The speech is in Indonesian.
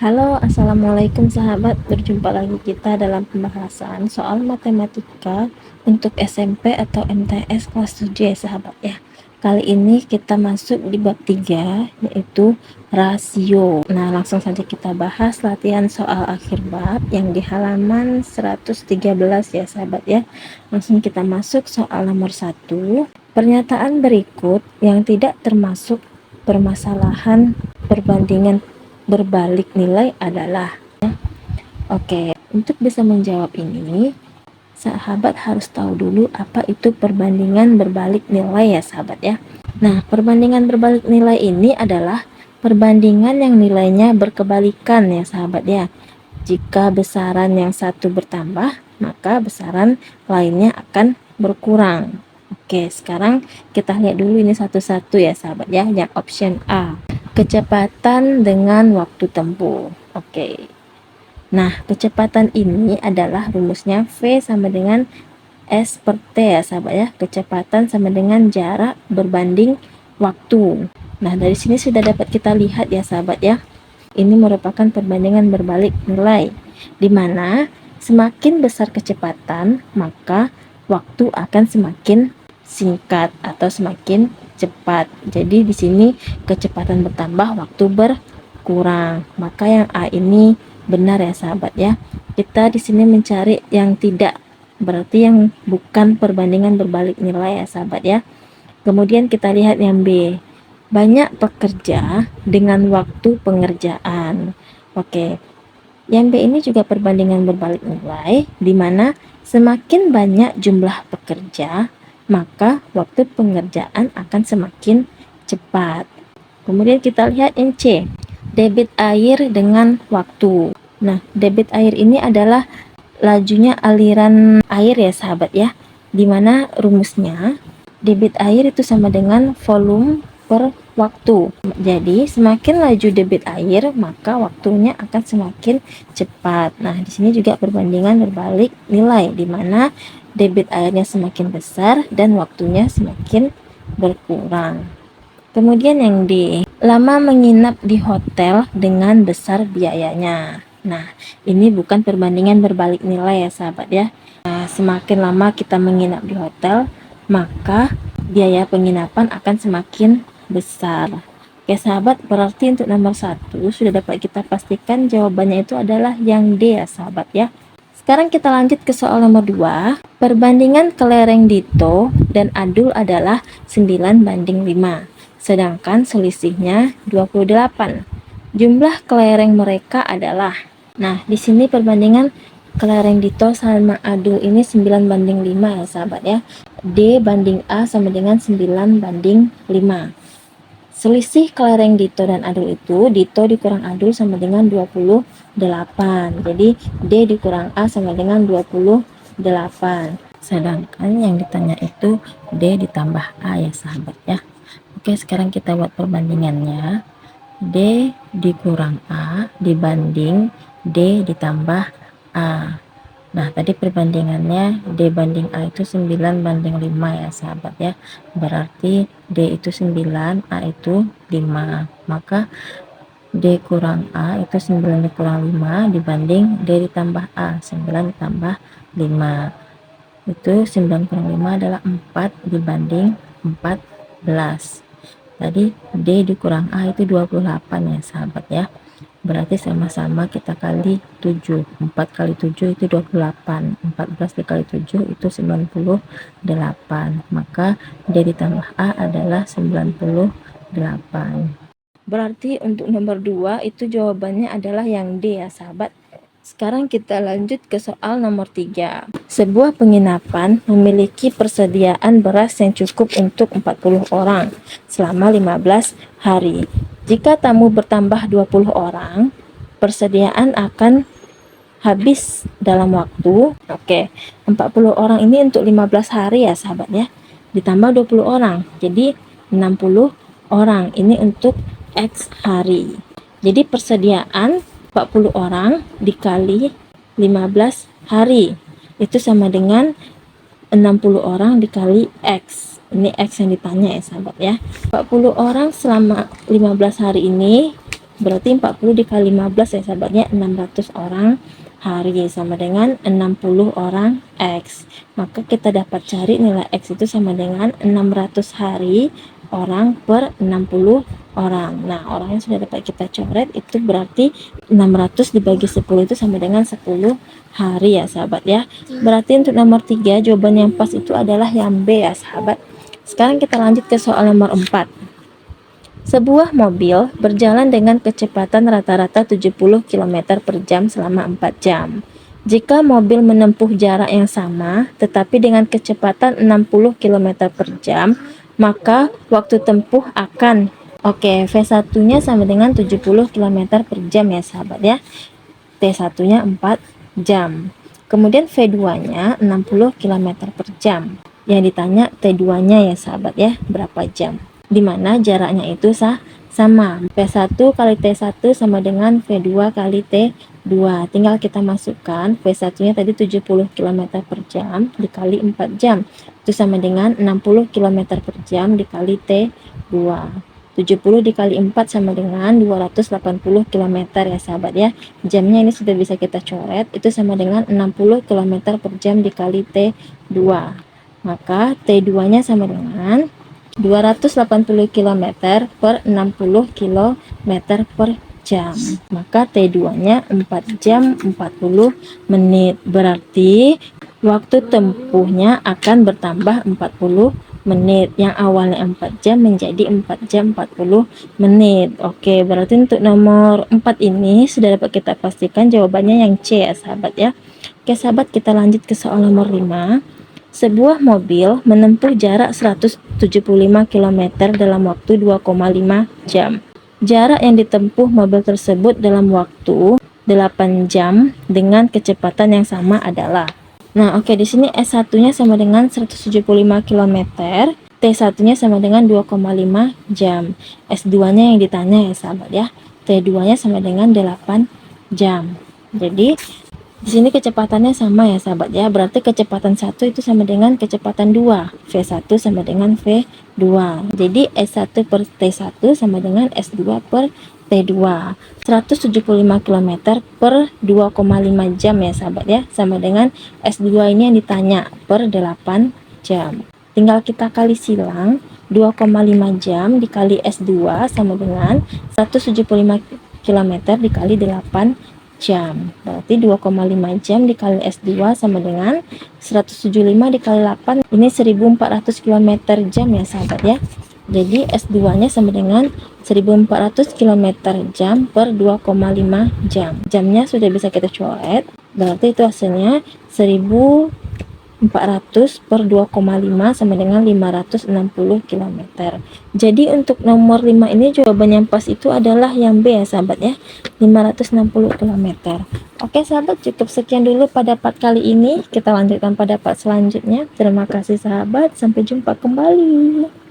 Halo, assalamualaikum sahabat. Berjumpa lagi kita dalam pembahasan soal matematika untuk SMP atau MTS kelas 7 ya sahabat ya. Kali ini kita masuk di bab 3 yaitu rasio. Nah, langsung saja kita bahas latihan soal akhir bab yang di halaman 113 ya sahabat ya. Langsung kita masuk soal nomor 1. Pernyataan berikut yang tidak termasuk permasalahan perbandingan berbalik nilai adalah Oke, untuk bisa menjawab ini, sahabat harus tahu dulu apa itu perbandingan berbalik nilai ya sahabat ya. Nah, perbandingan berbalik nilai ini adalah perbandingan yang nilainya berkebalikan ya sahabat ya. Jika besaran yang satu bertambah, maka besaran lainnya akan berkurang. Oke, sekarang kita lihat dulu ini satu-satu ya sahabat ya. Yang option A, kecepatan dengan waktu tempuh. Oke. Nah, kecepatan ini adalah rumusnya V sama dengan S per T ya sahabat ya. Kecepatan sama dengan jarak berbanding waktu. Nah, dari sini sudah dapat kita lihat ya sahabat ya. Ini merupakan perbandingan berbalik nilai, di mana semakin besar kecepatan, maka waktu akan semakin singkat atau semakin cepat. Jadi di sini kecepatan bertambah, waktu berkurang. Maka yang A ini benar ya sahabat ya. Kita di sini mencari yang tidak, berarti yang bukan perbandingan berbalik nilai ya sahabat ya. Kemudian kita lihat yang B, banyak pekerja dengan waktu pengerjaan. Oke, yang B ini juga perbandingan berbalik nilai, di mana semakin banyak jumlah pekerja, maka waktu pengerjaan akan semakin cepat. Kemudian kita lihat yang C, debit air dengan waktu. Nah, debit air ini adalah lajunya aliran air ya sahabat ya, di mana rumusnya debit air itu sama dengan volume per waktu. Jadi semakin laju debit air, maka waktunya akan semakin cepat. Nah, di sini juga perbandingan berbalik nilai, di mana debit airnya semakin besar dan waktunya semakin berkurang. Kemudian yang D, lama menginap di hotel dengan besar biayanya. Nah, ini bukan perbandingan berbalik nilai ya sahabat ya. Nah, semakin lama kita menginap di hotel, maka biaya penginapan akan semakin besar. Oke sahabat, berarti untuk nomor 1 sudah dapat kita pastikan jawabannya itu adalah yang D ya sahabat ya. Sekarang kita lanjut ke soal nomor 2. Perbandingan kelereng Dito dan Adul adalah 9:5. Sedangkan selisihnya 28. Jumlah kelereng mereka adalah. Nah, di sini perbandingan kelereng Dito sama Adul ini 9:5 ya sahabat ya. D banding A sama dengan 9:5. Selisih kelereng Dito dan Adul itu, Dito dikurang Adul sama dengan 28. Jadi D dikurang A sama dengan 28. Sedangkan yang ditanya itu D ditambah A ya sahabat ya. Oke, sekarang kita buat perbandingannya. D dikurang A dibanding D ditambah A. Nah, tadi perbandingannya D banding A itu 9:5 ya sahabat ya. Berarti D itu 9, A itu 5. Maka D kurang A itu 9 dikurang 5 dibanding D ditambah A, 9 ditambah 5. Itu 9 kurang 5 adalah 4 dibanding 14. Tadi D dikurang A itu 28 ya sahabat ya. Berarti sama-sama kita kali 7. 4 kali 7 itu 28. 14 dikali 7 itu 98. Maka D ditambah A adalah 98. Berarti untuk nomor 2 itu jawabannya adalah yang D ya sahabat. Sekarang kita lanjut ke soal nomor 3. Sebuah penginapan memiliki persediaan beras yang cukup untuk 40 orang selama 15 hari. Jika tamu bertambah 20 orang, persediaan akan habis dalam waktu 40 orang ini untuk 15 hari ya sahabat ya. Ditambah 20 orang. Jadi 60 orang ini untuk X hari. Jadi persediaan 40 orang dikali 15 hari itu sama dengan 60 orang dikali X. Ini X yang ditanya ya sahabat ya. 40 orang selama 15 hari ini Berarti 40 dikali 15 ya sahabatnya, 600 orang hari sama dengan 60 orang X. Maka kita dapat cari nilai X itu sama dengan 600 hari orang per 60 orang. Nah, orang yang sudah dapat kita coret itu berarti 600 dibagi 10 itu sama dengan 10 hari ya sahabat ya. Berarti untuk nomor 3 jawaban yang pas itu adalah yang B ya sahabat. Sekarang kita lanjut ke soal nomor 4. Sebuah mobil berjalan dengan kecepatan rata-rata 70 km per jam selama 4 jam. Jika mobil menempuh jarak yang sama, tetapi dengan kecepatan 60 km per jam, maka waktu tempuh akan V1-nya sama dengan 70 km per jam ya sahabat ya. T1-nya 4 jam. Kemudian V2-nya 60 km per jam. Yang ditanya T2-nya ya sahabat ya, berapa jam? Dimana jaraknya itu sama. V1 kali T1 sama dengan V2 kali T2. Tinggal kita masukkan V1-nya tadi 70 km per jam dikali 4 jam. Itu sama dengan 60 km per jam dikali T2. 70 dikali 4 sama dengan 280 km ya sahabat ya. Jamnya ini sudah bisa kita coret, itu sama dengan 60 km per jam dikali T2. Maka T2-nya sama dengan 280 km per 60 km per jam. Maka T2-nya 4 jam 40 menit. Berarti waktu tempuhnya akan bertambah 40 menit. Yang awalnya 4 jam menjadi 4 jam 40 menit. Oke, berarti untuk nomor 4 ini sudah dapat kita pastikan jawabannya yang C ya sahabat ya. Oke sahabat, kita lanjut ke soal nomor 5. Sebuah mobil menempuh jarak 175 km dalam waktu 2,5 jam. Jarak yang ditempuh mobil tersebut dalam waktu 8 jam dengan kecepatan yang sama adalah. Nah, oke, di sini S1-nya sama dengan 175 km, T1-nya sama dengan 2,5 jam. S2-nya yang ditanya ya sahabat ya. T2-nya sama dengan 8 jam. Jadi di sini kecepatannya sama ya sahabat ya. Berarti kecepatan 1 itu sama dengan kecepatan 2. V1 sama dengan V2. Jadi S1 per T1 sama dengan S2 per T2. 175 km per 2,5 jam ya sahabat ya. Sama dengan S2 ini yang ditanya per 8 jam. Tinggal kita kali silang. 2,5 jam dikali S2 sama dengan 175 km dikali 8 jam. Berarti 2,5 jam dikali S2 sama dengan 175 dikali 8. Ini 1400 km jam ya sahabat ya. Jadi S2-nya sama dengan 1400 km jam per 2,5 jam. Jamnya sudah bisa kita coret. Berarti itu hasilnya 1400 per 2,5 sama dengan 560 km. Jadi untuk nomor 5 ini jawaban yang pas itu adalah yang B ya sahabat ya, 560 km. Oke sahabat, cukup sekian dulu pada part kali ini. Kita lanjutkan pada part selanjutnya. Terima kasih sahabat, sampai jumpa kembali.